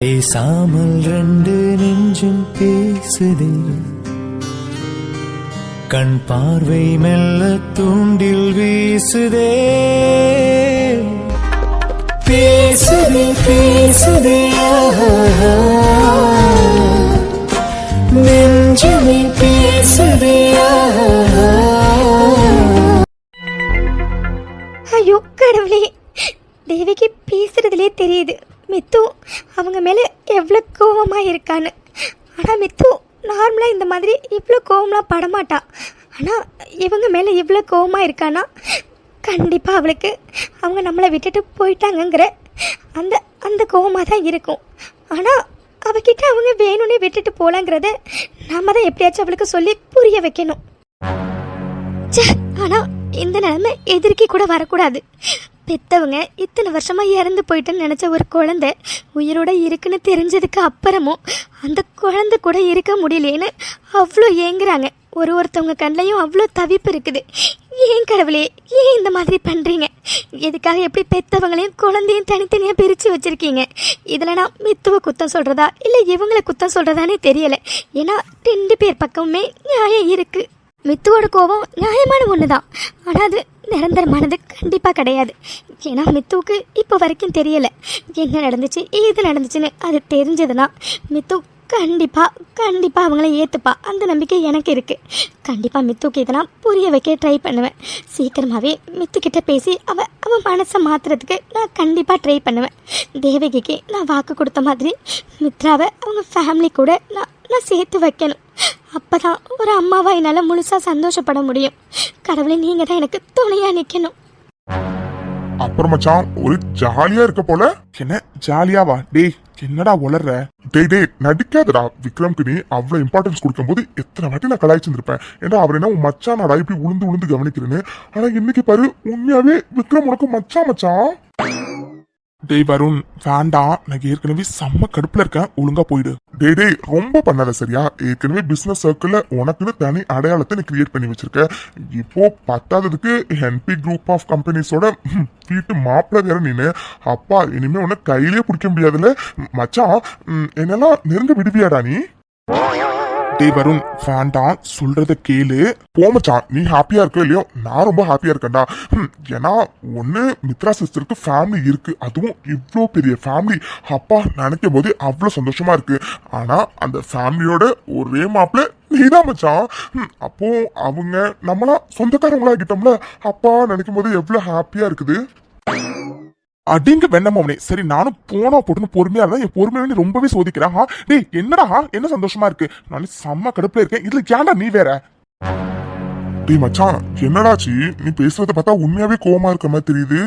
பேசாமல் ரெண்டு நெஞ்சும் பேசுதே, கண் பார்வை மெல்ல தூண்டில் வீசுதே. பேசுதே பேசுதே நெஞ்சுமே பேசுதே. ஐயோ கடவுளே, தேவிக்கு பேசுறதுலே தெரியுது மித்து அவங்க மேலே எவ்வளோ கோபமாக இருக்கான்னு. ஆனால் மித்து நார்மலாக இந்த மாதிரி இவ்வளோ கோபம்லாம் படமாட்டா. ஆனால் இவங்க மேலே இவ்வளோ கோபமாக இருக்கான்னா கண்டிப்பாக அவளுக்கு அவங்க நம்மளை விட்டுட்டு போயிட்டாங்கங்கிற அந்த அந்த கோபமாக தான் இருக்கும். ஆனால் அவகிட்ட அவங்க வேணும்னே விட்டுட்டு போகலாங்கிறத நம்ம தான் எப்படியாச்சும் அவளுக்கு சொல்லி புரிய வைக்கணும். ஆனால் இந்த நிலைமை எதிர்க்கி கூட வரக்கூடாது. பெற்றவங்க இத்தனை வருஷமாக இறந்து போயிட்டுன்னு நினச்ச ஒரு குழந்தை உயிரோட இருக்குன்னு தெரிஞ்சதுக்கு அப்புறமும் அந்த குழந்தை கூட இருக்க முடியலேன்னு அவ்வளோ ஏங்குறாங்க. ஒருத்தவங்க கண்ணையும் அவ்வளோ தவிப்பு இருக்குது. ஏன் கடவுளே, ஏன் இந்த மாதிரி பண்ணுறீங்க? எதுக்காக எப்படி பெற்றவங்களையும் குழந்தையும் தனித்தனியாக பிரித்து வச்சுருக்கீங்க? இதில் நான் மித்துவை குத்தம் சொல்கிறதா இல்லை இவங்களை குத்தம் சொல்கிறதானே தெரியலை. ஏன்னா 2 பேர் பக்கமுமே நியாயம் இருக்குது. மித்துவோட கோபம் நியாயமான ஒன்று தான், ஆனால் அது நிரந்தரமானது கண்டிப்பாக கிடையாது. ஏன்னா மித்துவுக்கு இப்போ வரைக்கும் தெரியலை என்ன நடந்துச்சு ஏது நடந்துச்சுன்னு. அது தெரிஞ்சதுன்னா மித்து கண்டிப்பாக அவங்கள ஏற்றுப்பா. அந்த நம்பிக்கை எனக்கு இருக்குது. கண்டிப்பாக மித்துக்கு இதெல்லாம் புரிய வைக்க ட்ரை பண்ணுவேன். சீக்கிரமாகவே மித்துக்கிட்ட பேசி அவன் மனசை மாற்றுறதுக்கு நான் கண்டிப்பாக ட்ரை பண்ணுவேன். தேவகிக்கு நான் வாக்கு கொடுத்த மாதிரி மித்ராவை அவங்க ஃபேமிலி கூட நான் சேர்த்து வைக்கணும். அப்போ தான் ஒரு அம்மாவாக என்னால் முழுசாக சந்தோஷப்பட முடியும். கடவுளை நீங்கள் தான் எனக்கு துணையாக நிற்கணும். அப்புறம் மச்சான் ஒரு ஜாலியா இருக்க போல. என்ன ஜாலியாவா? டேய் என்னடா உளர்ற? டேய் நடிக்காதடா. விக்ரம்க்கு நீ அவ்வளவு இம்பார்ட்டன்ஸ் கொடுக்கும் போது எத்தனை வாட்டி நான் கலாய்ச்சிருப்பேன். ஏன்னா அவர் என்ன உன் மச்சானாடா இப்படி உளுந்து கவனிக்கிறேன்னு. ஆனா இன்னைக்கு பாரு, உண்மையாவே விக்ரம் உனக்கு மச்சான். டேய் வருண் வேண்டாம், நான் ஏற்கனவே செம்ம கடுப்புல இருக்கேன், ஒழுங்கா போயிடு. டேய் ரொம்ப பண்ணாத சரியா? ஏற்கனவே பிசினஸ் சர்க்கிள்ல உனக்குன்னு தனி அடையாளத்தை நீ கிரியேட் பண்ணி வச்சிருக்க. இப்போ பத்தாததுக்கு என்பி குரூப் ஆஃப் கம்பெனிஸோட வீட்டு மாப்பிள்ள வேற நீனு. அப்பா இனிமே உன்னை கையிலேயே பிடிக்க முடியாதுல்ல மச்சான். என்னெல்லாம் நெருங்க விடுவியாடா நீ? டேய் வருண் வேண்டாம், சொல்றத கேளு. போமச்சான், நீ ஹாப்பியா இருக்க இல்லையோ நான் ரொம்ப ஹாப்பியா இருக்கேன்டா. ஏன்னா ஒண்ணு மித்ரா சிஸ்டருக்கு ஃபேமிலி இருக்கு, அதுவும் இவ்வளோ பெரிய ஃபேமிலி. அப்பா நினைக்கும் போது அவ்வளோ சந்தோஷமா இருக்கு. ஆனா அந்த ஃபேமிலியோட ஒரே மாப்பிள்ள நீதான் மச்சான். அப்போ அவங்க நம்மளாம் சொந்தக்காரங்களா ஆகிட்டோம்ல. அப்பா நினைக்கும் போது எவ்வளவு ஹாப்பியா இருக்குது. அடிங்க வெண்ணமோனே. சரி நானும் போனா போட்டுன்னு பொறுமையா இருந்தா என் பொறுமையை ரொம்பவே சோதிக்கிறேன். டேய் என்னடா என்ன சந்தோஷமா இருக்கு? நான் செம்ம கடுப்புல இருக்கேன். இதுல ஏன்டா நீ வேற? டேய் மச்சான் என்னடாச்சு? நீ பேசுறத பார்த்தா உண்மையாவே கோவமா இருக்க மாதிரி தெரியுது.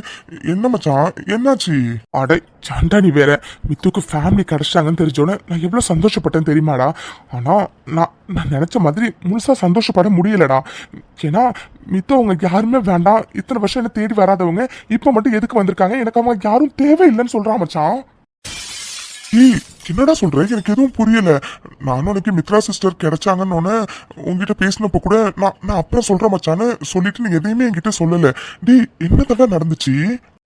என்ன மச்சான் என்னாச்சு? அடை சாண்டா நீ வேற. மித்துக்கு ஃபேமிலி கிடைச்சாங்கன்னு தெரிஞ்சோன்னே நான் எவ்வளவு சந்தோஷப்பட்டேன்னு தெரியுமாடா. ஆனா நான் நினைச்ச மாதிரி முழுசா சந்தோஷப்பட முடியலடா. ஏன்னா மித்து அவங்க யாருமே வேண்டாம், இத்தனை வருஷம் என்ன தேடி வராதவங்க இப்ப மட்டும் எதுக்கு வந்திருக்காங்க? எனக்கு அவங்க யாரும் தேவையில்லைன்னு சொல்றான் மச்சான். என்னடா சொல்ற? எனக்கு எதுவும் புரியல. நானும் எனக்கு மித்ரா சிஸ்டர் கிடைச்சாங்கன்னு உங்ககிட்ட பேசினப்ப கூட நான் அப்புறம் சொல்றேன் மச்சான்னு சொல்லிட்டு நீங்க எதையுமே என்கிட்ட சொல்லல. டேய் என்னதான் நடந்துச்சு?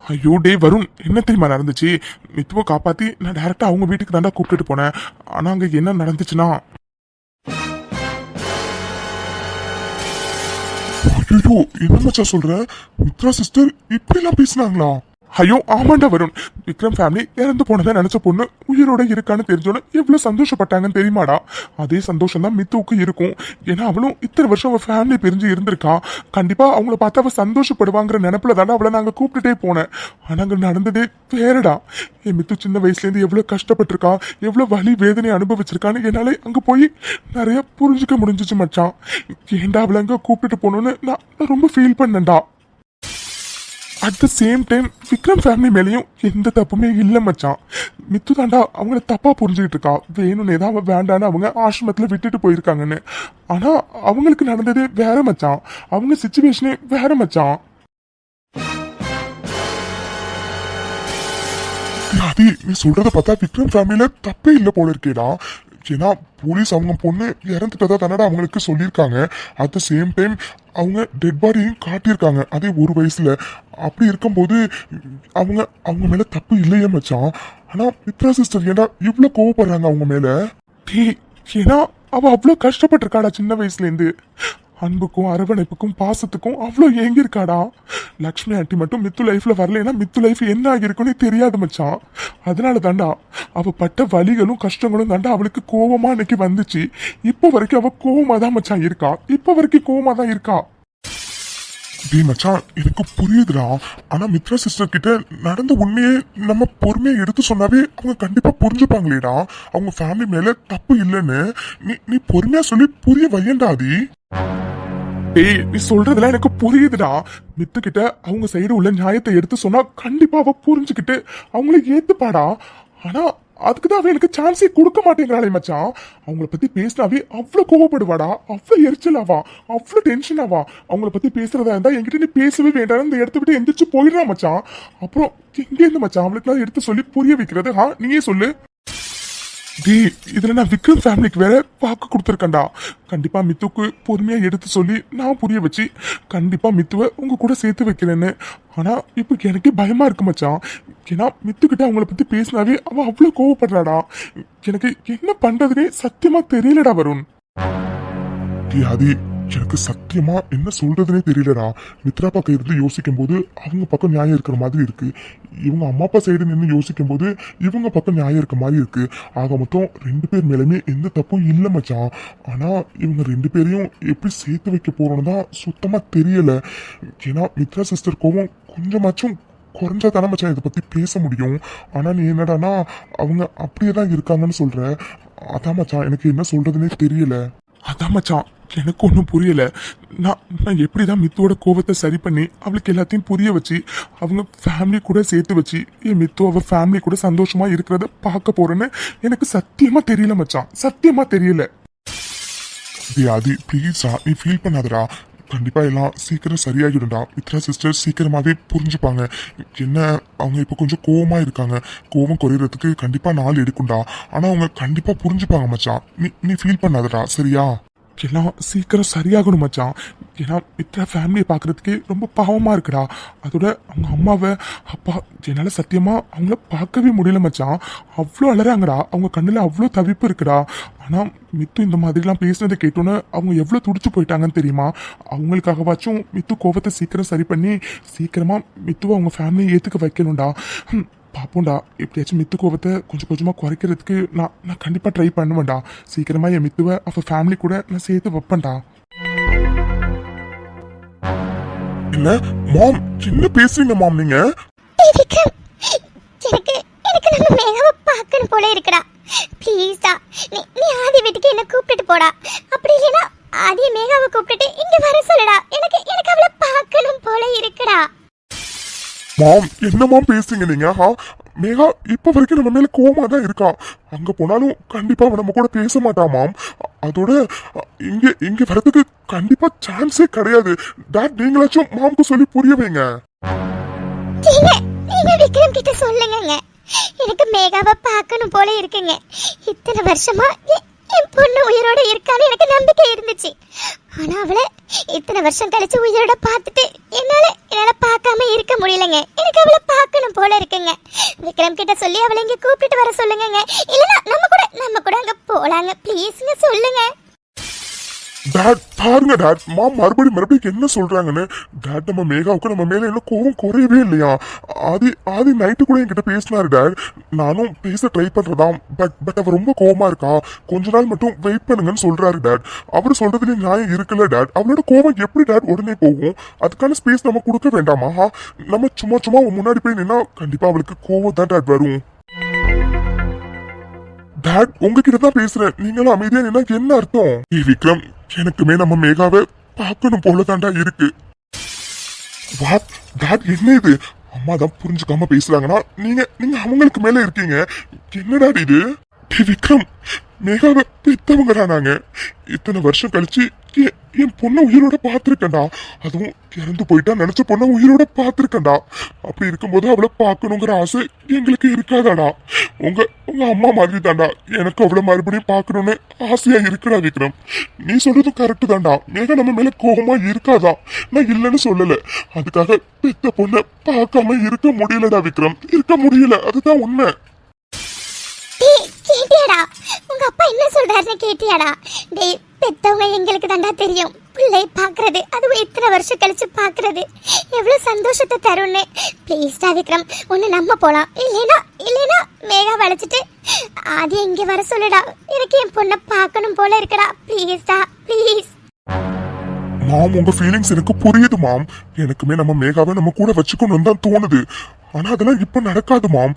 ஐயோ டேய் வருண் என்ன தெரியுமா நடந்துச்சு? மித்துவை காப்பாத்தி நான் டைரக்டா அவங்க வீட்டுக்கு தாண்டா கூப்பிட்டுட்டு போனேன். ஆனா அங்க என்ன நடந்துச்சுன்னா, ஐயோ என்ன மச்சான் சொல்ற? மித்ரா சிஸ்டர் இப்படி எல்லாம் பேசினாங்களா? ஐயோ ஆமாண்டா வருண். விக்ரம் ஃபேமிலி இறந்து போனதை நினைச்ச பொண்ணு உயிரோட இருக்கான்னு தெரிஞ்சோன்னு எவ்வளவு சந்தோஷப்பட்டாங்கன்னு தெரியுமாடா? அதே சந்தோஷம் தான் மித்துவுக்கு இருக்கும். ஏன்னா அவளும் இத்தனை வருஷம் அவ ஃபேமிலி பிரிஞ்சு இருந்திருக்கா. கண்டிப்பா அவங்கள பார்த்து அவ சந்தோஷப்படுவாங்கிற நினைப்புல தானே அவளை நாங்க கூப்பிட்டுட்டே போனேன். ஆனா அங்க நடந்ததே வேறடா. என் மித்து சின்ன வயசுல இருந்து எவ்வளவு கஷ்டப்பட்டிருக்கா, எவ்வளவு வலி வேதனை அனுபவிச்சிருக்கான்னு என்னால அங்க போய் நிறைய புரிஞ்சுக்க முடிஞ்சிச்சு மச்சான். ஏன்டா அவளை அங்க கூப்பிட்டுட்டு போனோன்னு நான் ரொம்ப ஃபீல் பண்ணேன்டா. At the same time Vikram family மேலேயும் எந்த தப்புமே இல்லை மச்சான். மித்து தாண்டா அவங்கள தப்பா புரிஞ்சுக்கிட்டு இருக்கா. வேணும்னு ஏதாவது வேண்டான்னு அவங்க ஆசிரமத்துல விட்டுட்டு போயிருக்காங்கன்னு. ஆனா அவங்களுக்கு நடந்ததே வேற மச்சான். அவங்க சிச்சுவேஷனே வேற மச்சான். நீ சொல்றத பார்த்தா விக்ரம் ஃபேமிலியில தப்பே இல்லை போல இருக்கேடா. ஏன்னா போலீஸ் அவங்க பொண்ணு இறந்துட்டதா தானடா அவங்களுக்கு சொல்லியிருக்காங்க. அட் த சேம் டைம் அவங்க டெட் பாடியும் காட்டியிருக்காங்க அதே ஒரு வயசுல. அப்படி இருக்கும்போது அவங்க அவங்க மேல தப்பு இல்லையே மச்சான். ஆனா மித்ரா சிஸ்டர் ஏன்டா இவ்வளவு கோவப்படுறாங்க அவங்க மேல? டேய், ஏன்னா அவ அவ்வளவு கஷ்டப்பட்டிருக்காடா சின்ன வயசுல இருந்து. அன்புக்கும் அரவணைப்புக்கும் பாசத்துக்கும் அவ்வளோ ஏங்கியிருக்காடா. லக்ஷ்மி ஆண்டி மட்டும் மித்து லைஃப்ல வரலைன்னா மித்து லைஃப் என்ன ஆகிருக்குன்னு தெரியாது மச்சான். அதனால தாண்டா அவ பட்ட வலிகளும் கஷ்டங்களும் தாண்டா அவளுக்கு கோவமா இன்னைக்கு வந்துச்சு. இப்போ வரைக்கும் அவ கோவமா தான் மச்சான் இருக்கா. இப்போ வரைக்கும் கோவமா தான் இருக்கா. டேய் மச்சான், எனக்கு புரியுதுடா. ஆனா மித்ரா சிஸ்டர் கிட்ட நடந்த உண்மையே நம்ம பொறுமையை எடுத்து சொன்னாவே அவங்க கண்டிப்பா புரிஞ்சுப்பாங்களேடா. அவங்க ஃபேமிலி மேல தப்பு இல்லைன்னு நீ பொறுமையா சொல்லி புரிய வையண்டாதி. டேய், நீ சொல்றதுல எனக்கு புரியுதுடா. மித்து கிட்ட அவங்க சைடு உள்ள நியாயத்தை எடுத்து சொன்னா கண்டிப்பா அவ புரிஞ்சுக்கிட்டு அவங்கள ஏத்துப்பாடா. ஆனா அதுக்குதான் அவ எனக்கு சான்ஸே கொடுக்க மாட்டேங்கிறாளே மச்சான். அவங்கள பத்தி பேசினாவே அவ்வளவு கோவப்படுவாடா, அவ்வளவு எரிச்சல் ஆவா, அவ்வளவு டென்ஷன் ஆவா. அவங்கள பத்தி பேசுறதா இருந்தா என்கிட்ட நீ பேசவே வேண்டாம், இந்த இடத்த விட்டு எந்திரிச்சு போயிடுறா மச்சான். அப்புறம் எங்க இருந்து மச்சான் அவளுக்கு எடுத்து சொல்லி புரிய வைக்கிறது? நீயே சொல்லு. டேய், இதுல நான் விக்ரம் ஃபேமிலிக்கு வேற வாக்கு கொடுத்துருக்கேன்டா. கண்டிப்பா மித்துக்கு பொறுமையா எடுத்து சொல்லி நான் புரிய வச்சு கண்டிப்பா மித்துவை உங்க கூட சேர்த்து வைக்கிறேன்னு. ஆனா இப்ப எனக்கு பயமா இருக்கு மச்சான். ஏன்னா மித்துக்கிட்ட அவங்கள பத்தி பேசினாவே அவ அவ்வளவு கோவப்படுறாடா. எனக்கு என்ன பண்றதுனே சத்தியமா தெரியலடா வருண். அது எனக்கு சத்தியமா என்ன சொல்றதுனே தெரியலடா. மித்ரா பக்கம் இருந்து யோசிக்கும் போது அவங்க பக்கம் நியாயம் இருக்கிற மாதிரி இருக்கு. இவங்க அம்மா அப்பா சைடு நின்று யோசிக்கும் போது இவங்க பக்கம் நியாயம் இருக்க மாதிரி இருக்கு. ஆக மொத்தம் 2 பேர் மேலுமே எந்த தப்பும் இல்லை மச்சான். ஆனா இவங்க 2 பேரையும் எப்படி சேர்த்து வைக்க போறோம்னு தான் சுத்தமா தெரியல. ஏன்னா மித்ரா சிஸ்டர் கோவம் கொஞ்சமாச்சும் குறைஞ்சா தானே மச்சான் இதை பத்தி பேச முடியும். ஆனா நீ என்னடானா அவங்க அப்படியே தான் இருக்காங்கன்னு சொல்ற. அதான் மச்சான் எனக்கு என்ன சொல்றதுன்னே தெரியல. அதான் மச்சான் எனக்கு ஒன்றும் புரியல. நான் எப்படிதான் மித்துவோட கோவத்தை சரி பண்ணி அவளுக்கு எல்லாத்தையும் புரிய வச்சு அவங்க ஃபேமிலி கூட சேர்த்து வச்சு என் மித்து அவ ஃபேமிலி கூட சந்தோஷமா இருக்கிறத பார்க்க போறேன்னு எனக்கு சத்தியமா தெரியல மச்சான், சத்தியமா தெரியல. அது ப்ளீஸா நீ ஃபீல் பண்ணாதடா. கண்டிப்பா எல்லாம் சீக்கிரம் சரியாகிடும்டா. மித்ரா சிஸ்டர் சீக்கிரமாவே புரிஞ்சுப்பாங்க. என்ன அவங்க இப்போ கொஞ்சம் கோவமா இருக்காங்க. கோவம் குறையறதுக்கு கண்டிப்பா நாள் எடுக்கும்டா. ஆனா அவங்க கண்டிப்பா புரிஞ்சுப்பாங்க மச்சான். நீ ஃபீல் பண்ணாதடா, சரியா? எல்லாம் சீக்கிரம் சரியாகணும் மச்சான். ஏன்னா மித்ரா ஃபேமிலியை பார்க்கறதுக்கே ரொம்ப பாவமா இருக்குடா. அதோட அவங்க அம்மாவை அப்பா என்னால சத்தியமா அவங்கள பார்க்கவே முடியல மச்சான். அவ்வளோ அலறாங்கடா. அவங்க கண்ணுல அவ்வளோ தவிப்பு இருக்குடா. ஆனா மித்து இந்த மாதிரிலாம் பேசுனதை கேட்டோன்னு அவங்க எவ்வளோ துடிச்சு போயிட்டாங்கன்னு தெரியுமா? அவங்களுக்காகவாச்சும் மித்து கோவத்தை சீக்கிரம் சரி பண்ணி சீக்கிரமா மித்துவை அவங்க ஃபேமிலியை ஏத்துக்க வைக்கணும்டா. பாப்போண்டா, எப்படியாச்சும் மித்து கோவத்தை கொஞ்சம் கொஞ்சமா குறைக்கிறதுக்கு நான் கண்டிப்பா ட்ரை பண்ணுவேன்டா. சீக்கிரமா என் மித்துவை அவ ஃபேமிலி கூட நான் சேர்த்து வைப்பேன்டா. என்ன மாம், என்ன பேசுறீங்க மாம் நீங்க? எனக்கு நம்ம மேகாவை பார்க்கணும் போல இருக்குடா. ப்ளீஸ்டா, நீ ஆதி வீட்டுக்கு என்ன கூப்பிட்டுட்டு போடா. அப்படி இல்லைன்னா ஆதிய மேகாவை கூப்பிட்டுட்டு இங்க வர சொல்லுடா. எனக்கு அவளை பார்க்கணும் போல இருக்குடா. மாம், என்ன மாம் பேசுறீங்க நீங்க? மேகா இப்ப வரைக்கும் நம்ம மேல கோவமா தான் இருக்கா. அங்க போனாலும் கண்டிப்பா அவன் நம்ம கூட பேச மாட்டான் மாம். அதோட இங்க வரதுக்கு கண்டிப்பா சான்ஸே கிடையாது. டாட், நீங்களாச்சும் மாம்க்கு சொல்லி புரிய வைங்க. நீங்க விக்ரம் கிட்ட சொல்லுங்க. எனக்கு மேகாவை பார்க்கணும் போல இருக்குங்க. இத்தனை வருஷமா என் பொண்ணு உயிரோட இருக்கான்னு எனக்கு நம்பிக்கை இருந்துச்சு. ஆனா அவளை இத்தனை வருஷம் கழிச்சு உயிரோட பார்த்துட்டு என்னால பார்க்காம இருக்க முடியலங்க. எனக்கு அவளை பார்க்கணும் போல இருக்குங்க. விக்ரம் கிட்ட சொல்லி அவளை இங்க கூப்பிட்டு வர சொல்லுங்க. இல்லனா நம்ம கூட அங்க போலாங்க. ப்ளீஸ்ங்க, சொல்லுங்க. டாட் பாருங்க டாட், மாம் மறுபடியும் என்ன சொல்றாங்கன்னு. டாட், நம்ம மேகாவுக்கு நம்ம மேல என்ன கோவம் குறையவே இல்லையா? ஆதி நைட்டு கூட என்கிட்ட பேசினாரு டாட். நானும் பேச ட்ரை பண்றதாம். பட் அவர் ரொம்ப கோவமா இருக்கா. கொஞ்ச நாள் மட்டும் வெயிட் பண்ணுங்கன்னு சொல்றாரு டாட். அவர் சொல்றதுல நியாயம் இருக்குல்ல டாட். அவளோட கோவம் எப்படி டாட் உடனே போகும்? அதுக்கான ஸ்பேஸ் நம்ம கொடுக்க வேண்டாமா? நம்ம சும்மா முன்னாடி போய் நின்னா கண்டிப்பா அவளுக்கு கோவம் தான் டாட் வரும். டாட், உங்ககிட்ட தான் பேசுறேன். நீங்களும் அமைதியா நின்னா என்ன அர்த்தம்? விக்ரம், எனக்குமே நம்ம மேகாவை பார்க்கணும் போலதான்டா இருக்கு. வாட் டாட், என்ன இது? அம்மா தான் புரிஞ்சுக்காம பேசுறாங்கன்னா நீங்க அவங்களுக்கு மேல இருக்கீங்க. என்னடா இது? விக்ரம், மேகாவை பெத்தவங்கடா நாங்க. இத்தனை வருஷம் கழிச்சு என் பொண்ணை உயிரோட பாத்திருக்கேன்டா. அதுவும் இறந்து போயிட்டா நினைச்ச பொண்ணை உயிரோட பாத்திருக்கேன்டா. அப்படி இருக்கும்போது அவளை பார்க்கணுங்கிற ஆசை எங்களுக்கு இருக்காதாடா. உங்க உங்க அம்மா மாதிரி தாண்டா எனக்கு அவளை மறுபடியும் பார்க்கணும்னு ஆசையா இருக்குடா விக்ரம். நீ சொல்றதும் கரெக்டு தான்டா. மேகா நம்ம மேல கோபமா இருக்காதா? நான் இல்லைன்னு சொல்லல. அதுக்காக பெத்த பொண்ணை பார்க்காம இருக்க முடியலடா விக்ரம், இருக்க முடியல. அதுதான் உண்மை. கேட்டியாடா உங்க அப்பா என்ன சொல்றாருன்னு கேட்டியாடா? டேய் பெத்தவங்க எங்களுக்கு தாண்டா தெரியும். பிள்ளை பாக்குறது அதுவும் இத்தனை வருஷம் கழிச்சு பாக்குறது எவ்வளவு சந்தோஷத்தை தரும்னு. ப்ளீஸ்டா விக்ரம் ஒன்னு நம்ம போலாம். இல்லைனா மேகா வளைச்சிட்டு அது இங்க வர சொல்லுடா. எனக்கு என் பொண்ணை பார்க்கணும் போல இருக்குடா. ப்ளீஸ்டா ப்ளீஸ். மாம் உங்க ஃபீலிங்ஸ் எனக்கு புரியுது மாம். எனக்குமே நம்ம மேகாவை நம்ம கூட வச்சுக்கணும்னு தான் தோணுது. ஆனா அதெல்லாம் இப்ப நடக்காது மாம்.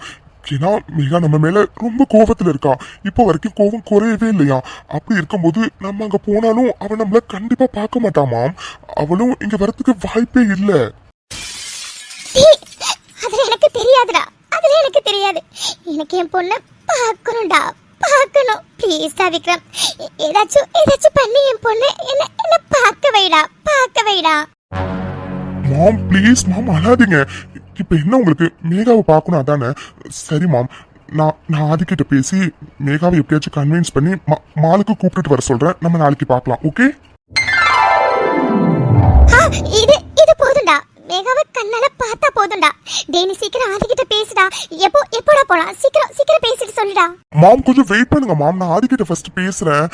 ஏன்னா மேகா நம்ம மேல ரொம்ப கோபத்துல இருக்கா. இப்போ வரைக்கும் கோபம் குறையவே இல்லையா. அப்படி இருக்கும்போது நம்ம அங்க போனாலும் அவன் நம்மள கண்டிப்பா பார்க்க மாட்டாமாம். அவளும் இங்க வரத்துக்கு வாய்ப்பே இல்ல. அதுல எனக்கு தெரியாதுடா. அதுல எனக்கு தெரியாது. எனக்கு என் பொண்ணை பார்க்கணும்டா, பார்க்கணும். ப்ளீஸ்டா விக்ரம் ஏதாச்சும் பண்ணி என் பொண்ணு என்ன பார்க்க வைடா. மாம் ப்ளீஸ் மாம் அழாதீங்க. இப்ப என்ன உங்களுக்கு மேகாவை பார்க்கணும் அதானே? சரி மாம், நான் ஆதிக்கிட்ட பேசி மேகாவை எப்படியாச்சும் கன்வின்ஸ் பண்ணி மாலுக்கு கூப்பிட்டுட்டு வர சொல்றேன். நம்ம நாளைக்கு பார்க்கலாம். ஓகே? இது போதும்டா. மேகாவை கண்ணால பார்த்தா போதும்டா. டேய் நீ சீக்கிரம் ஆதிக்கிட்ட பேசுடா. எப்போடா போலாம்? சீக்கிரம் பேசிட்டு சொல்லுடா. மாம் கொஞ்சம் வெயிட் பண்ணுங்க மாம். நான் ஆதிக்கிட்ட ஃபர்ஸ்ட் பேசுறேன்.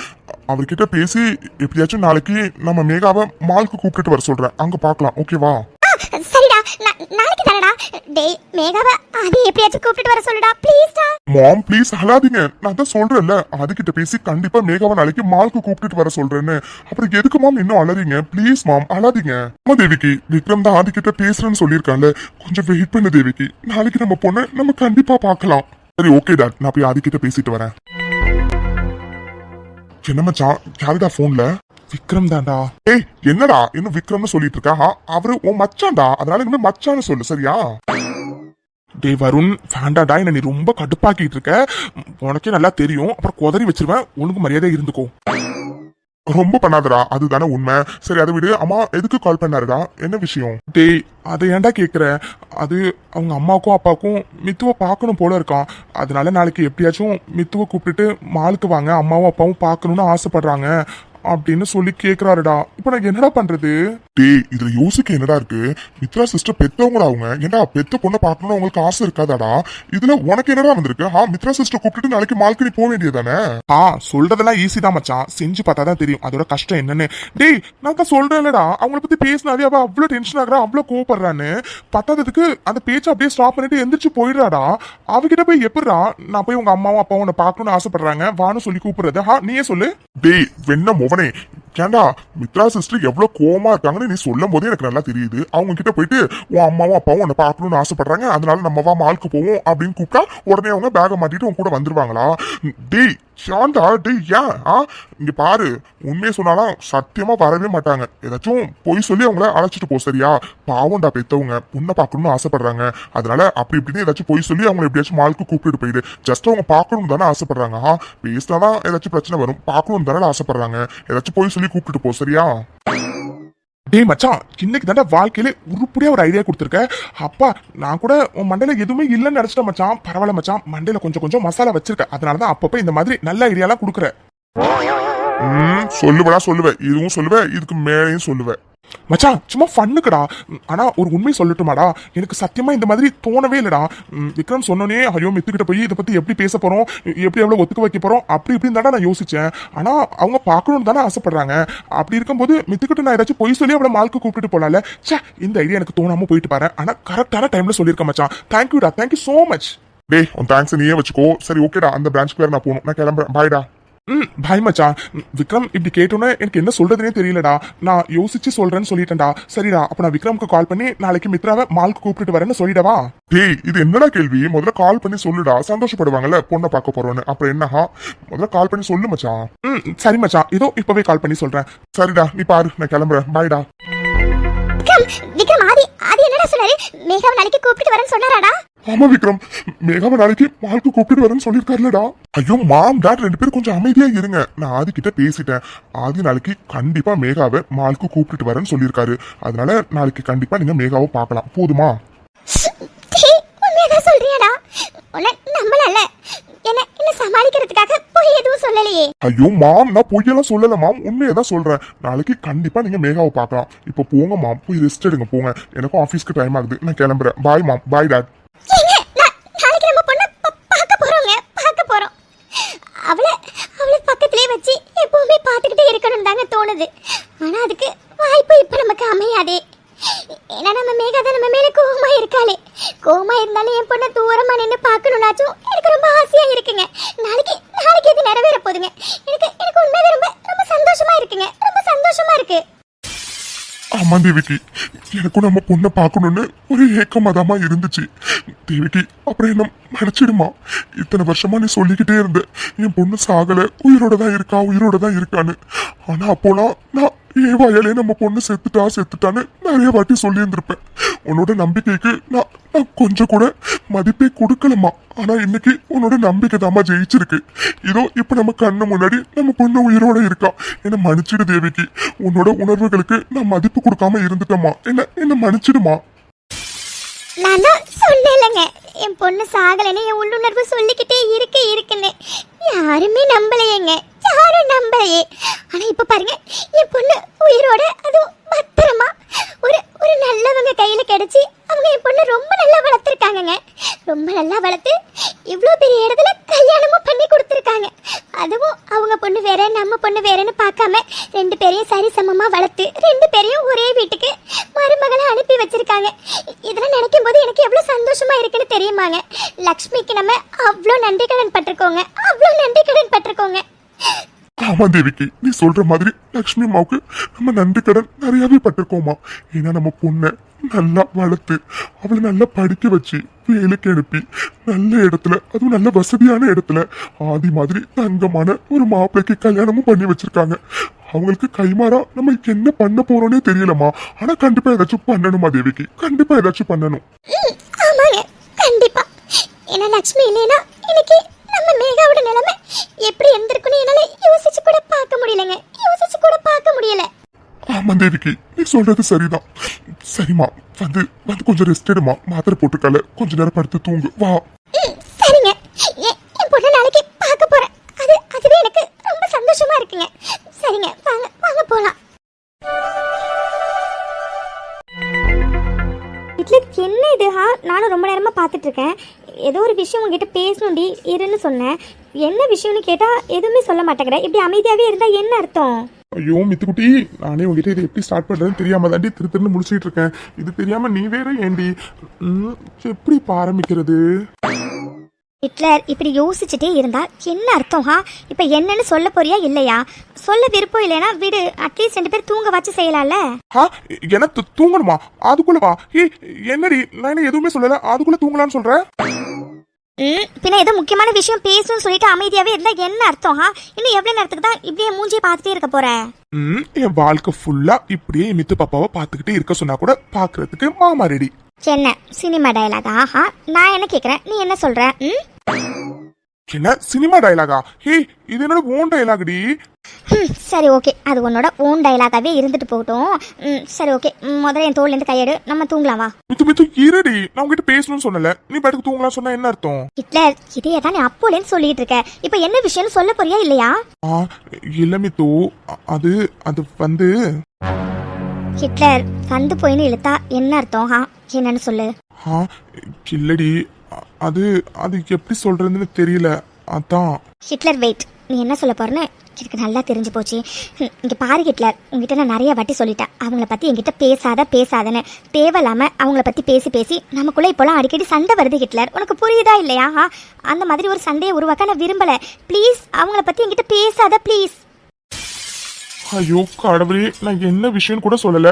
அவர்கிட்ட பேசி எப்படியாச்சும் நாளைக்கு நம்ம மேகாவை மாலுக்கு கூப்பிட்டுட்டு வர சொல்றேன். அங்க பார்க்கலாம். ஓகேவா? சரிடா, நாளைக்கு தானடா. டேய் மேகாவை ஆதி எப்படியாச்சும் கூப்பிட்டுட்டு வர சொல்லுடா. ப்ளீஸ்டா. மாம் ப்ளீஸ் அழாதீங்க. நான் தான் சொல்றேன்ல அதுகிட்ட பேசி கண்டிப்பா மேகாவை நாளைக்கு மாலுக்கு கூப்பிட்டுட்டு வர சொல்றேன்னு. அப்புறம் எதுக்கு மாம் இன்னும் அழறீங்க? ப்ளீஸ் மாம் அழாதீங்க. அம்மா தேவிக்கு விக்ரம் தான் ஆதிக்கிட்ட பேசுறேன்னு சொல்லியிருக்கான்ல. கொஞ்சம் வெயிட் பண்ணு தேவிக்கு. நாளைக்கு நம்ம பொண்ணை நம்ம கண்டிப்பா பார்க்கலாம். சரி ஓகே டாட், நான் போய் ஆதிக்கிட்ட பேசிட்டு வரேன். என்ன மச்சான் யாருடா போன்ல? விக்ரம் தான்டா. ஏய் என்னடா இன்னும் விக்ரம்னு சொல்லிட்டு இருக்கா? அவரு உன் மச்சான்டா, அதனால இனிமே மச்சான்னு சொல்லு சரியா? டே வருண் வேண்டாடா, என்ன நீ ரொம்ப கடுப்பாக்கிட்டு இருக்க. உனக்கே நல்லா தெரியும். அப்புறம் குதறி வச்சிருவேன். உனக்கு மரியாதை இருந்துக்கோ. ரொம்ப பண்ணாதடா, அதுதானே உண்மை. சரி அதை விடு. அம்மா எதுக்கு கால் பண்ணாருடா? என்ன விஷயம்? டேய் அதை ஏன்டா கேக்குற? அது அவங்க அம்மாவுக்கும் அப்பாவுக்கும் மித்துவை பார்க்கணும் போல இருக்கான். அதனால நாளைக்கு எப்படியாச்சும் மித்துவை கூப்பிட்டுட்டு மாலுக்கு வாங்க, அம்மாவும் அப்பாவும் பார்க்கணும்னு ஆசைப்படுறாங்க அப்படின்னு சொல்லி கேக்குறாருடா. இப்ப நான் என்னடா பண்றது? டேய் இதுல யோசிக்க என்னடா இருக்கு? மித்ரா சிஸ்டர் பெத்தவங்கடா அவங்க. ஏன்டா பெத்த பொண்ணை பார்க்கணும்னு உங்களுக்கு ஆசை இருக்காதாடா? இதுல உனக்கு என்னடா வந்திருக்கு? மித்ரா சிஸ்டர் கூப்பிட்டு நாளைக்கு மாலுக்கு நீ போக வேண்டியதானே? சொல்றதெல்லாம் ஈஸி தான் மச்சான். செஞ்சு பார்த்தாதான் தெரியும் அதோட கஷ்டம் என்னன்னு. டேய் நான் தான் சொல்றேன்லடா, அவங்கள பத்தி பேசினாலே அவ அவ்வளவு டென்ஷன் ஆகுறா, அவ்வளவு கோவப்படுறான்னு. பத்தாததுக்கு அந்த பேச்சை அப்படியே ஸ்டாப் பண்ணிட்டு எந்திரிச்சு போயிடுறாடா. அவகிட்ட போய் எப்படிடா நான் போய் உங்க அம்மாவும் அப்பாவும் உன்னை பார்க்கணும்னு ஆசைப்படுறாங்க வான்னு சொல்லி கூப்பிடுறது? நீயே சொல்லு. டேய் வெண்ண மோவனே, ஏண்டா மித்ரா சிஸ்டர் எவ்வளவு கோவமா இருக்காங்கன்னு நீ சொல்லும் போதே எனக்கு நல்லா தெரியுது. அவங்க கிட்ட போயிட்டு உன் அம்மாவும் அப்பாவும் உன்னை பார்க்கணும்னு ஆசைப்படுறாங்க, அதனால நம்ம வா மாலுக்கு போவோம் அப்படின்னு கூப்பிட்டா உடனே அவங்க பேகை மாட்டிட்டு உன் கூட வந்துருவாங்களா? டேய் சாந்தா, டேய் ஏன் இங்க பாரு, உண்மையை சொன்னாலும் சத்தியமா வரவே மாட்டாங்க. ஏதாச்சும் பொய் சொல்லி அவங்கள அழைச்சிட்டு போ சரியா? பாவம்டா பெத்தவங்க பொண்ணை பார்க்கணும்னு ஆசைப்படுறாங்க. அதனால அப்படி இப்படின்னு ஏதாச்சும் பொய் சொல்லி அவங்களை எப்படியாச்சும் மாலுக்கு கூப்பிட்டு போயிடு. ஜஸ்ட் அவங்க பார்க்கணும் தானே ஆசைப்படுறாங்க. பேசினாதான் ஏதாச்சும் பிரச்சனை வரும். பார்க்கணும் தானே ஆசைப்படுறாங்க. ஏதாச்சும் பொய் சொல்லி கூப்பிட்டு போ சரியா? டேய் மச்சான், இன்னைக்கு தாண்டா வாழ்க்கையில உருப்படியா ஒரு ஐடியா கொடுத்துருக்க. அப்பா நான் கூட உன் மண்டையில எதுவுமே இல்லைன்னு நினைச்சிட்டேன் மச்சான். பரவாயில்ல மச்சான், மண்டையில கொஞ்சம் மசாலா வச்சிருக்க. அதனாலதான் அப்பப்ப இந்த மாதிரி நல்ல ஐடியாலாம் கொடுக்குற. சொல்லுவடா சொல்லுவேன், இதுவும் சொல்லுவேன், இதுக்கு மேலேயும் சொல்லுவேன் மச்சான். சும்மா ஃபன்னுக்குடா. ஆனா ஒரு உண்மை சொல்லட்டுமாடா, எனக்கு சத்தியமா இந்த மாதிரி தோணவே இல்லடா. விக்ரம் சொன்னோனே ஐயோ மித்துக்கிட்ட போய் இதை பத்தி எப்படி பேச போறோம், எப்படி எவ்வளவு ஒத்துக்க வைக்க போறோம் அப்படி இப்படின்னு தானே நான் யோசிச்சேன். ஆனா அவங்க பார்க்கணும்னு தானே ஆசைப்படுறாங்க. அப்படி இருக்கும்போது மித்துக்கிட்ட நான் ஏதாச்சும் பொய் சொல்லி அவளை மாலுக்கு கூப்பிட்டு போலாம்ல. சே இந்த ஐடியா எனக்கு தோணாம போயிட்டு பாரு. ஆனா கரெக்டான டைம்ல சொல்லியிருக்கேன் மச்சான். தேங்க்யூடா, தேங்க்யூ சோ மச். டேய் உன் தேங்க்ஸ் நீயே வச்சுக்கோ. சரி ஓகேடா, அந்த பிரான்ச்சுக்கு வேற நான் போகணும். நான் கிளம்புறேன். பாய்டா. பாய் மச்சான். விக்ரம் இப்படி கேட்டோன்னே எனக்கு என்ன சொல்றதுனே தெரியலடா. நான் யோசிச்சு சொல்றேன்னு சொல்லிட்டேன்டா. சரிடா, அப்ப நான் விக்ரமுக்கு கால் பண்ணி நாளைக்கு மித்ராவை மாலுக்கு கூப்பிட்டு வரேன்னு சொல்லிடவா? டேய் இது என்னடா கேள்வி? முதல்ல கால் பண்ணி சொல்லுடா, சந்தோஷப்படுவாங்கல்ல பொண்ணை பார்க்க போறோன்னு. அப்புறம் என்னஹா முதல்ல கால் பண்ணி சொல்லு மச்சான். சரி மச்சான், இதோ இப்பவே கால் பண்ணி சொல்றேன். சரிடா நீ பாரு, நான் கிளம்புறேன். பாய்டா. விக்ரம் ஆதி என்ன என்னடா சொன்னாரு? மேகாவை நாளைக்கு கூப்பிட்டு வரேன்னு சொன்னாராடா? ஆமா விக்ரம், மேகாவை நாளைக்கு மாலுக்கு கூப்பிட்டு வரேன்னு சொல்லியிருக்காருலடா. ஐயோ மாம் டாட் 2 பேரும் கொஞ்சம் அமைதியா இருங்க. நான் ஆதி கிட்ட பேசிட்டேன். ஆதி நாளைக்கு கண்டிப்பா மேகாவை மாலுக்கு கூப்பிட்டு வரேன்னு சொல்லியிருக்காரு. அதனால நாளைக்கு கண்டிப்பா நீங்க மேகாவை பார்க்கலாம். போதுமா? உண்மையாதான் சொல்றியாடா? உன்னை நம்பலல்ல. என்ன சமாளிக்கிறதுக்காக போய் எதுவும் சொல்லலையே. ஐயோ மாம், நான் பொய்யெல்லாம் சொல்லல மாம், உண்மையை தான் சொல்றேன். நாளைக்கு கண்டிப்பா நீங்க மேகாவை பார்க்கலாம். இப்போ போங்க மாம், போய் ரெஸ்ட் எடுங்க போங்க. எனக்கும் ஆபீஸ்க்கு டைம் ஆகுது. நான் கிளம்புறேன். பாய் மாம். பாய் டாட். நாளைக்கு நம்ம பொண்ணை பார்க்க போறோங்க. பார்க்க போறோம். அவளை பக்கத்திலே வச்சு எப்பவுமே பார்த்துக்கிட்டே இருக்கணும் தாங்க தோணுது. ஆனா அதுக்கு வாய்ப்பு இப்ப நமக்கு அமையாதே. ஏன்னா நம்ம மேகா தான் நம்ம மேல கோவமா இருக்காளே. கோவமா இருந்தாலும் என் பொண்ணை தூரமா நின்று பார்க்கணும்னாச்சும் எனக்கு ரொம்ப ஆசையா இருக்குங்க. நாளைக்கு இது நிறைவேற போகுதுங்க. எனக்கு உண்மையாவே ரொம்ப சந்தோஷமா இருக்குங்க. ரொம்ப சந்தோஷமா இருக்கு. ஆமா தேவிக்கு, எனக்கும் நம்ம பொண்ணை பார்க்கணும்னு ஒரு ஏக்கமாதாமா இருந்துச்சு. தேவிக்கு அப்புறம் என்ன மறைச்சிடுமா? இத்தனை வருஷமா நீ சொல்லிக்கிட்டே இருந்த என் பொண்ணு சாகல, உயிரோட தான் இருக்கான்னு. ஆனா அப்போலாம் நான் ஏன் வாயாலே நம்ம பொண்ணு செத்துட்டான்னு நிறைய வாட்டி சொல்லி இருந்திருப்பேன். உன்னோட நம்பிக்கைக்கு நான் கொஞ்சம் கூட மதிப்பே கொடுக்கலமா. ஆனா இன்னைக்கு உன்னோட நம்பிக்கை தாமா ஜெயிச்சிருக்கு. இதோ இப்ப நம்ம கண்ணு முன்னாடி நம்ம பொண்ணு உயிரோட இருக்கா. என்ன மன்னிச்சிடு தேவிக்கு. உன்னோட உணர்வுகளுக்கு நான் மதிப்பு கொடுக்காம இருந்துட்டேமா. என்ன மன்னிச்சிடுமா. நான் தான் சொன்னேன்லங்க, என் பொண்ணு சாகலைன்னு என் உள்ளுணர்வு சொல்லிக்கிட்டே இருக்குன்னு. யாருமே நம்பலையேங்க, யாரும் நம்பலையே. ஆனா இப்ப பாருங்க, என் பொண்ணு உயிரோட, அதுவும் பத்திரமா ஒரு நல்லவங்க கையில கிடைச்சி அவங்க என் பொண்ணு ரொம்ப நல்லா வளர்த்துருக்காங்கங்க. ரொம்ப நல்லா வளர்த்து இவ்வளோ பெரிய இடத்துல கல்யாணமும் பண்ணி கொடுத்துருக்காங்க. அதுவும் அவங்க பொண்ணு வேற நம்ம பொண்ணு வேறன்னு பார்க்காம 2 பேரையும் சரி சமமா வளர்த்து 2 பேரையும் ஒரே வீட்டுக்கு மருமகளை அனுப்பி வச்சிருக்காங்க. இதெல்லாம் நினைக்கும் போது எனக்கு எவ்வளவு சந்தோஷமா இருக்குன்னு தெரியுமாங்க. லக்ஷ்மிக்கு நம்ம அவ்வளோ நன்றி கடன் பட்டிருக்கோங்க. ஆமா தேவிக்கு, நீ சொல்ற மாதிரி லக்ஷ்மி அம்மாவுக்கு நம்ம நன்றி கடன் நிறையவே பட்டிருக்கோமா. ஏன்னா நம்ம பொண்ணை நல்லா வளர்த்து அவளை நல்லா படிக்க வச்சு வேலைக்கு அனுப்பி நல்ல இடத்துல, அதுவும் நல்ல வசதியான இடத்துல ஆதி மாதிரி தங்கமான ஒரு மாப்பிள்ளைக்கு கல்யாணமும் பண்ணி வச்சிருக்காங்க. அவங்களுக்கு கைமாறா நம்ம என்ன பண்ண போறோம்னே தெரியலமா. ஆனா கண்டிப்பா ஏதாச்சும் பண்ணணுமா தேவிக்கு, கண்டிப்பா ஏதாச்சும் பண்ணணும். ஆமாங்க, கண்டிப்பா. ஏன்னா லக்ஷ்மி இல்லைன்னா இன்னைக்கு நம்ம மேகாவோட நிலைமை எப்படி இருந்திருக்குன்னு என்னால யோசிச்சு கூட பார்க்க முடியல. ஆமா தேவிக்கு, நீ சொல்றது சரிதான். சரிம்மா, வந்து கொஞ்சம் ரெஸ்ட் எடுமா. மாத்திரை போட்டுக்கால, கொஞ்ச நேரம் படுத்து தூங்கு. வா. சரிங்க, என் பொண்ணு நாளைக்கு பார்க்க போறேன். அதுவே எனக்கு ரொம்ப சந்தோஷமா இருக்குங்க. சரிங்க, வாங்க போலாம். என்ன இது? நானும் ரொம்ப நேரமா பார்த்துட்டு இருக்கேன். ஏதோ ஒரு விஷயம் உங்ககிட்ட பேசணும்டி, இருன்னு சொன்னேன். என்ன விஷயம்னு கேட்டா எதுவுமே சொல்ல மாட்டேங்கிற. இப்படி அமைதியாவே இருந்தா என்ன அர்த்தம்? ஐயோ மித்துக்குட்டி, நானே உங்ககிட்ட இதை எப்படி ஸ்டார்ட் பண்றதுன்னு தெரியாம தாண்டி திருன்னு முடிச்சுட்டு இருக்கேன். இது தெரியாம நீ வேற ஏண்டி எப்படி ஆரம்பிக்கிறது? ஹிட்லர், இப்படி யோசிச்சுட்டே இருந்தா என்ன அர்த்தம்? இப்ப என்னன்னு சொல்ல போறியா இல்லையா? சொல்ல விருப்பம் இல்லைன்னா விடு. அட்லீஸ்ட் 2 பேர் தூங்க வச்சு செய்யலாம்ல. எனக்கு தூங்கணுமா? அதுக்குள்ள வா. என்னடி, நான் எதுவுமே சொல்லல, அதுக்குள்ள தூங்கலான்னு சொல்ற? பின்ன ஏதோ முக்கியமான விஷயம் பேசணும்னு சொல்லிட்டு அமைதியாவே இருந்தா என்ன அர்த்தம்? இன்னும் எவ்வளவு நேரத்துக்கு தான் இப்படியே மூஞ்சியை பார்த்துட்டே இருக்க போற? என் வாழ்க்கை ஃபுல்லா இப்படியே மித்து பாப்பாவை பார்த்துக்கிட்டே இருக்க சொன்னா கூட பாக்குறதுக்கு மாமா ரெடி. என்ன சினிமா டயலாகா? நான் என்ன கேக்குறேன், நீ என்ன சொல்ற? என்ன சினிமா டயலாகா? இது என்னோட ஓன் டயலாக்டி. சரி ஓகே, அது உன்னோட ஓன் டயலாகாவே இருந்துட்டு போகட்டும். சரி ஓகே, முதல்ல என் தோல்ல இருந்து கையெடு, நம்ம தூங்கலாம் வா. மித்து இருடி, நான் உங்ககிட்ட பேசணும்னு சொன்னல, நீ பாட்டுக்கு தூங்கலாம் சொன்னா என்ன அர்த்தம்? ஹிட்லர், இதையே தான் நீ அப்போலேருந்து சொல்லிட்டு இருக்க. இப்ப என்ன விஷயம்னு சொல்ல போறியா இல்லையா? இல்ல மித்து, அது வந்து ஹிட்லர், வந்து போயின்னு இழுத்தா என்ன அர்த்தம்? என்னன்னு சொல்லு. இல்லடி, அது எப்படி சொல்றதுன்னு தெரியல, அதான். ஹிட்லர் வெயிட், நீ என்ன சொல்ல போறன்னு எனக்கு நல்லா தெரிஞ்சு போச்சு. இங்க பாரு ஹிட்லர், உங்ககிட்ட நான் நிறைய வாட்டி சொல்லிட்டேன், அவங்கள பத்தி என்கிட்ட பேசாதன்னு. தேவையில்லாம அவங்கள பத்தி பேசி நமக்குள்ள இப்போலாம் அடிக்கடி சண்டை வருது ஹிட்லர். உனக்கு புரியுதா இல்லையா? அந்த மாதிரி ஒரு சண்டையை உருவாக்க நான் விரும்பல. ப்ளீஸ் அவங்கள பத்தி என்கிட்ட பேசாத ப்ளீஸ். ஐயோ கடவுளே, நான் என்ன விஷயம் கூட சொல்லல,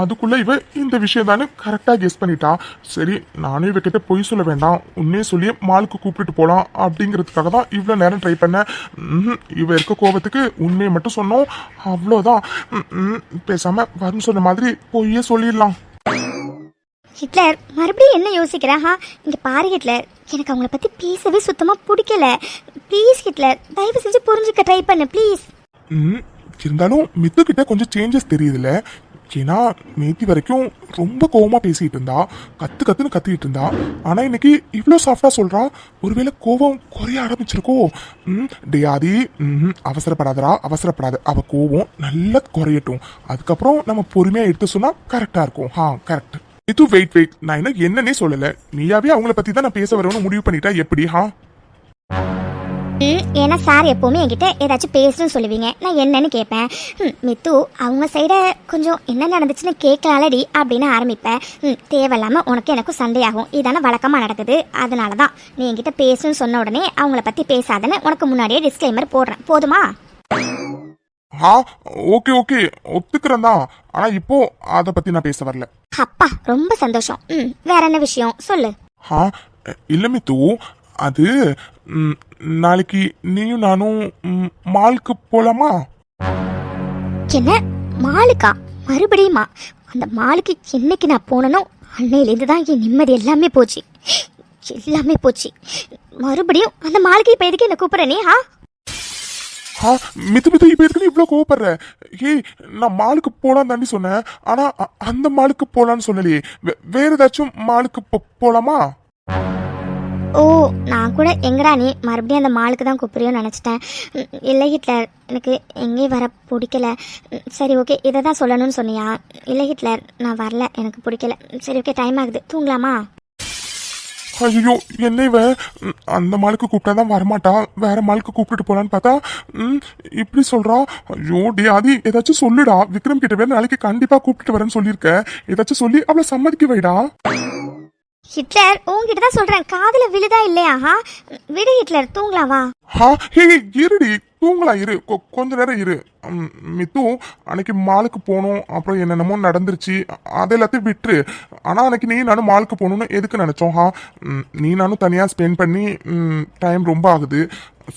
அதுக்குள்ள இவ இந்த விஷயம் தானே கரெக்டா கெஸ் பண்ணிட்டா. சரி, நானே இவகிட்ட பொய் சொல்ல வேண்டாம், உன்னே சொல்லி மாலுக்கு கூப்பிட்டு போலாம் அப்படிங்கிறதுக்காக தான் இவ்வளவு நேரம் ட்ரை பண்ணேன். இவ இருக்க கோபத்துக்கு உண்மையை மட்டும் சொன்னோம், அவ்வளோதான். பேசாம வரும் சொன்ன மாதிரி பொய்யே சொல்லிடலாம். ஹிட்லர் மறுபடியும் என்ன யோசிக்கிற? இங்கே பாரு ஹிட்லர், எனக்கு அவங்கள பற்றி பேசவே சுத்தமாக பிடிக்கல. ப்ளீஸ் ஹிட்லர், தயவு செஞ்சு புரிஞ்சுக்க ட்ரை பண்ணு ப்ளீஸ். இருந்தாலும் மித்து கிட்ட கொஞ்சம் சேஞ்சஸ் தெரியுதுல்ல. ஏன்னா நேத்தி வரைக்கும் ரொம்ப கோவமா பேசிட்டு இருந்தா, கத்துன்னு கத்திட்டு இருந்தா. ஆனா இன்னைக்கு இவ்வளோ சாஃப்டா சொல்றா. ஒருவேளை கோவம் குறைய ஆரம்பிச்சிருக்கோ? டே ஆதி, அவசரப்படாதடா, அவசரப்படாத. அவ கோவம் நல்லா குறையட்டும், அதுக்கப்புறம் நம்ம பொறுமையா எடுத்து சொன்னா கரெக்டா இருக்கும். கரெக்ட். இது வெயிட், நான் என்ன என்னன்னே சொல்லல. நீயாவே அவங்கள பத்தி தான் நான் பேச வரணும்னு முடிவு பண்ணிட்டா எப்படி? ஏன்னா சார் எப்போவுமே என்கிட்ட ஏதாச்சும் பேசணும்னு சொல்லுவீங்க, நான் என்னன்னு கேட்பேன். மித்து அவங்க சைடை கொஞ்சம் என்ன நடந்துச்சுன்னு கேட்கலாலடி அப்படின்னு ஆரம்பிப்பேன். தேவையில்லாமல் உனக்கு எனக்கும் சண்டையாகும். இதான வழக்கமாக நடக்குது. அதனால தான் நீ என்கிட்ட பேசணும்னு சொன்ன உடனே அவங்கள பற்றி பேசாதன்னு உனக்கு முன்னாடியே டிஸ்க்ளைமர் போடுறேன். போதுமா? ஓகே ஒத்துக்கிறேன் தான். ஆனா இப்போ அதை பத்தி நான் பேச வரல. அப்பா ரொம்ப சந்தோஷம். வேற என்ன விஷயம் சொல்லு. இல்ல மித்து, அது நாளைக்கு நீயும் நானும் மாலுக்கு போலாமா? என்ன மாலுக்கா? மறுபடியுமா? அந்த மாலுக்கு என்னைக்கு நான் போனனோ அன்னையிலேருந்து தான் என் நிம்மதி எல்லாமே போச்சு. மறுபடியும் அந்த மாலுக்கு இப்ப எதுக்கு என்ன கூப்பிடுற நீ? மித்து இப்ப எதுக்கு இவ்வளவு கோவப்படுற? நான் மாலுக்கு போலான்னு தாண்டி சொன்னேன். ஆனா அந்த மாலுக்கு போலான்னு சொல்லலையே. வேற ஏதாச்சும் மாலுக்கு போலாமா? ஓ, நான் கூட எங்கடா நீ மறுபடியும் அந்த மாலுக்கு தான் கூப்பிடுறியோன்னு நினச்சிட்டேன். இல்லை ஹிட்லர், எனக்கு எங்கேயும் வர பிடிக்கல. சரி ஓகே, இதை தான் சொல்லணும்னு சொன்னியா? இல்லை ஹிட்லர், நான் வரல, எனக்கு பிடிக்கல. சரி ஓகே, டைம் ஆகுது, தூங்கலாமா? ஐயோ, என்ன இவ அந்த மாலுக்கு கூப்பிட்டா தான் வரமாட்டா, வேற மாலுக்கு கூப்பிட்டு போலான்னு பார்த்தா இப்படி சொல்றா. ஐயோ டே ஆதி, ஏதாச்சும் சொல்லுடா. விக்ரம் கிட்ட வேற நாளைக்கு கண்டிப்பா கூப்பிட்டு வரேன்னு சொல்லியிருக்க. ஏதாச்சும் சொல்லி அவளை சம்மதிக்க வைடா. ஹிட்லர், உங்ககிட்ட தான் சொல்றேன், காதுல விழுதா இல்லையா? விடு ஹிட்லர், தூங்கலாவா? இருடி, தூங்கலாம், இரு, கொஞ்ச நேரம் இரு. மித்து, அன்னைக்கு மாலுக்கு போனோம், அப்புறம் என்னென்னமோ நடந்துருச்சு, அதை எல்லாத்தையும் விட்டுரு. ஆனா அன்னைக்கு நீ நானும் மாலுக்கு போகணும்னு எதுக்கு நினைச்சோம்? நீ நானும் தனியா ஸ்பெண்ட் பண்ணி டைம் ரொம்ப ஆகுது.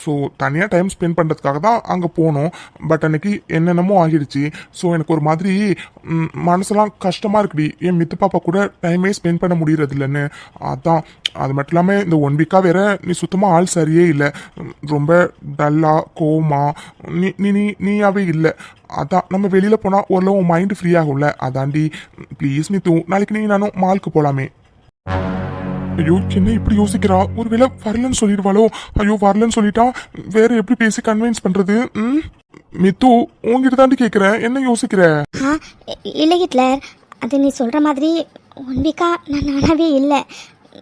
ஸோ தனியாக டைம் ஸ்பெண்ட் பண்ணுறதுக்காக தான் அங்கே போனோம். பட் அன்னைக்கு என்னென்னமோ ஆகிடுச்சு. ஸோ எனக்கு ஒரு மாதிரி மனசெல்லாம் கஷ்டமாக இருக்குடி. என் மித்து பாப்பா கூட டைமே ஸ்பெண்ட் பண்ண முடியறது இல்லைன்னு. அதான். அது மட்டும் இல்லாமல் இந்த 1 வீக்காக வேற நீ சுத்தமாக ஆள் சரியே இல்லை. ரொம்ப டல்லா கோவமா நீயாவே இல்லை. அதான் நம்ம வெளியில் போனால் ஓரளவு உன் மைண்டு ஃப்ரீ ஆகும்ல. அதாண்டி. ப்ளீஸ் மித்து, நாளைக்கு நீ நானும் மாலுக்கு போகலாமே. ஐயோ, என்ன இப்படி யோசிக்கிறா? ஒருவேளை வரலன்னு சொல்லிடுவாளோ? ஐயோ, வரலன்னு சொல்லிட்டா வேற எப்படி பேசி கன்வின்ஸ் பண்றது? மித்து, உங்ககிட்ட தாண்டி கேக்குறேன், என்ன யோசிக்கிற? இல்லை ஹிட்லர், அது நீ சொல்ற மாதிரி 1 வீக்கா நான் நானாவே இல்லை.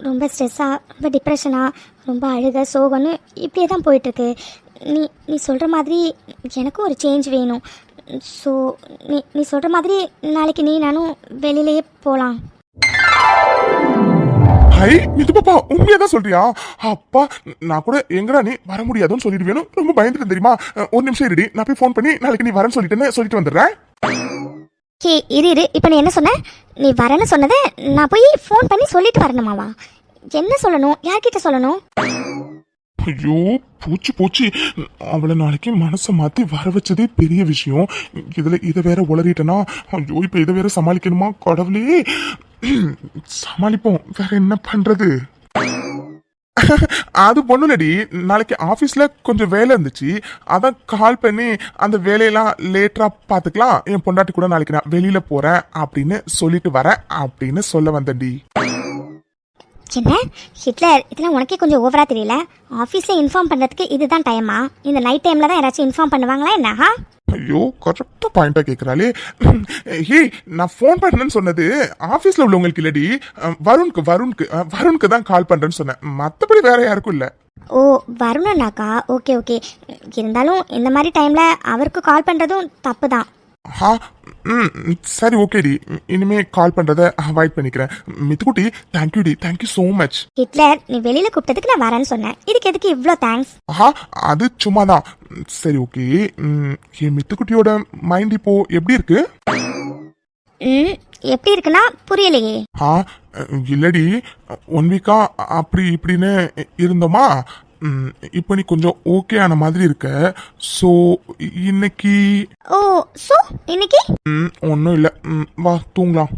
ரொம்ப ஸ்ட்ரெஸ்ஸாக, ரொம்ப டிப்ரெஷனாக, ரொம்ப அழுக சோகம்னு இப்படியே தான் போயிட்டுருக்கு. நீ சொல்கிற மாதிரி எனக்கும் ஒரு சேஞ்ச் வேணும். ஸோ நீ சொல்கிற மாதிரி நாளைக்கு நீ நானும் வெளியிலேயே போகலாம். ஹை மித்து பாப்பா, உண்மையா தான் சொல்றியா? அப்பா, நான் கூட எங்கடா நீ வர முடியாதுன்னு சொல்லிட்டு வேணும் ரொம்ப பயந்துட்டு தெரியுமா? ஒரு நிமிஷம் இருடி, நான் போய் ஃபோன் பண்ணி நாளைக்கு நீ வரேன்னு சொல்லிட்டு வந்துடுறேன். இரு, இப்போ நீ என்ன சொன்ன? நீ வரேன்னு சொன்னதை நான் போய் ஃபோன் பண்ணி சொல்லிட்டு வரணுமாவா? என்ன சொல்லணும்? யார்கிட்ட சொல்லணும்? ஐயோ, போச்சு. அவளை நாளைக்கு மனசை மாத்தி வர வச்சதே பெரிய விஷயம். இதை வேற உளறிட்டனா? ஐயோ, இப்ப இதை வேற சமாளிக்கணுமா? கடவுளே, சமாளிப்போம், வேற என்ன பண்றது? அது பொண்ணுலடி, நாளைக்கு ஆபீஸ்ல கொஞ்சம் வேலை இருந்துச்சு, அதான் கால் பண்ணி அந்த வேலையெல்லாம் லேட்டரா பாத்துக்கலாம், என் பொண்டாட்டி கூட நாளைக்கு நான் வெளியில போறேன் அப்படின்னு சொல்லிட்டு வரேன் அப்படின்னு சொல்ல வந்தேன்டி. என்ன ஹிட்லர், இதெல்லாம் உனக்கே கொஞ்சம் ஓவரா தெரியல? ஆஃபீஸில் இன்ஃபார்ம் பண்ணுறதுக்கு இதுதான் டைமா? இந்த நைட் டைமில் தான் யாராச்சும் இன்ஃபார்ம் பண்ணுவாங்களா என்ன? ஐயோ, கரெக்டா பாயிண்டா கேட்குறாளே. நான் ஃபோன் பண்ணேன்னு சொன்னது ஆஃபீஸில் உள்ளவங்களுக்கு இல்லடி, வருணுக்கு தான் கால் பண்ணுறேன்னு சொன்னேன். மற்றபடி வேற யாருக்கும் இல்லை. ஓ, வருணனாக்கா? ஓகே. இருந்தாலும் இந்த மாதிரி டைமில் அவருக்கு கால் பண்ணுறதும் தப்பு தான். சரி ஓகேடி, இனிமே கால் பண்றத அவாய்ட் பண்ணிக்கிறேன். மித்துக்குட்டி, தேங்க்யூ சோ மச். ஹிட்லர், நீ வெளியில கூப்பிட்டதுக்கு நான் வரேன்னு சொன்னேன், இதுக்கு எதுக்கு இவ்ளோ தேங்க்ஸ்? அது சும்மாதான். சரி ஓகே, என் மித்துக்குட்டியோட மைண்ட் இப்போ எப்படி இருக்கு? எப்படி இருக்குன்னா புரியலையே. இல்லடி, 1 வீக்கா அப்படி இப்படின்னு இருந்தோமா, இப்போ நீ கொஞ்சம் ஓகே ஆன மாதிரி இருக்க. சோ இன்னைக்கு இன்னைக்கு ஒன்றும் இல்லை, வா தூங்கலாம்.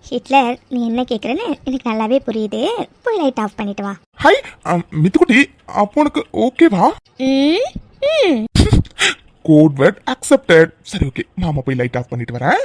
ஹிட்லர் நீ என்ன கேட்குறேன்னு எனக்கு நல்லாவே புரியுது. போய் லைட் ஆஃப் பண்ணிட்டு வா. ஹாய் மித்துக்குட்டி, அப்போ உனக்கு ஓகேவா? ம் ம் கோட் வேர்ட் அக்செப்டட். சரி ஓகே, மாமா போய் லைட் ஆஃப் பண்ணிட்டு வரேன்.